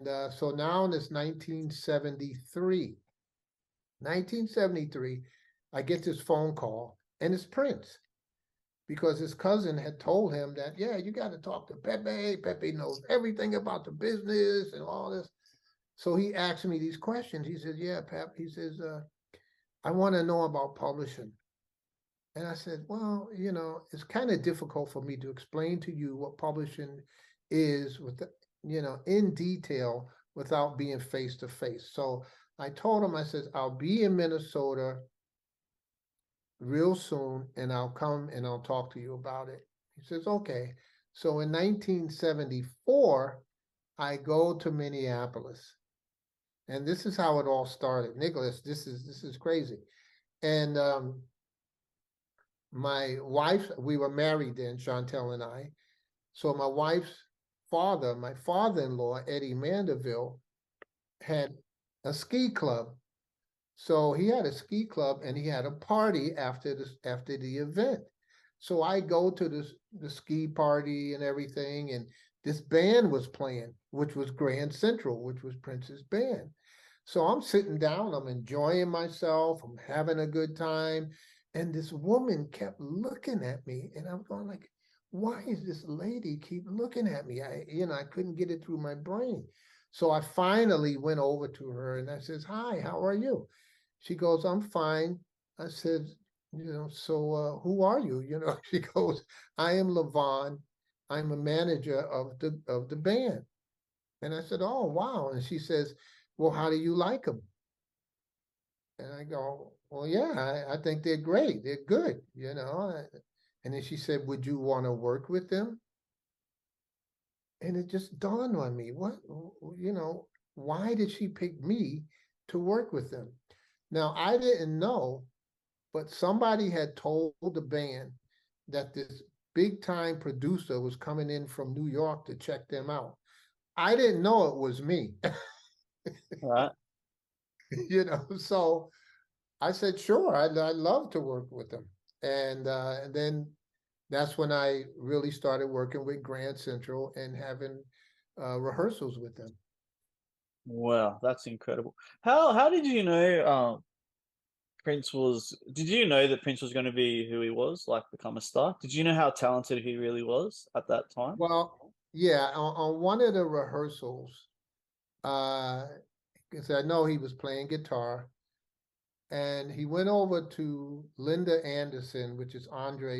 so now it's 1973. 1973, I get this phone call, and it's Prince, because his cousin had told him that, yeah, you got to talk to Pepe. Pepe knows everything about the business and all this. So he asked me these questions. He says, yeah, Pep, he says, I want to know about publishing. And I said, well, it's kind of difficult for me to explain to you what publishing is in detail without being face to face. So I told him, I said, I'll be in Minnesota real soon, and I'll come and I'll talk to you about it. He says, okay. So in 1974, I go to Minneapolis. And this is how it all started. Nicholas, this is crazy. And my wife, we were married then, Chantel and I. So my wife's father, my father-in-law, Eddie Mandeville, had a ski club. So he had a ski club, and he had a party after the event. So I go to the ski party and everything, and this band was playing, which was Grand Central, which was Prince's band. So I'm sitting down, I'm enjoying myself, I'm having a good time. And this woman kept looking at me, and I'm going like, why is this lady keep looking at me? I couldn't get it through my brain. So I finally went over to her and I says, hi, how are you? She goes, I'm fine. I said, so who are you? She goes, I am LaVon. I'm a manager of the band. And I said, oh, wow. And she says, well, how do you like them? And I go, well, yeah, I think they're great. They're good, And then she said, would you want to work with them? And it just dawned on me, why did she pick me to work with them? Now, I didn't know, but somebody had told the band that this big time producer was coming in from New York to check them out. I didn't know it was me. Right. So I said, sure, I'd love to work with them. And then that's when I really started working with Grand Central and having rehearsals with them. Wow, that's incredible. How did you know Prince was, did you know that Prince was going to be who he was, like become a star? Did you know how talented he really was at that time? Well, yeah, on one of the rehearsals, because I know he was playing guitar, and he went over to Linda Anderson, which is Andre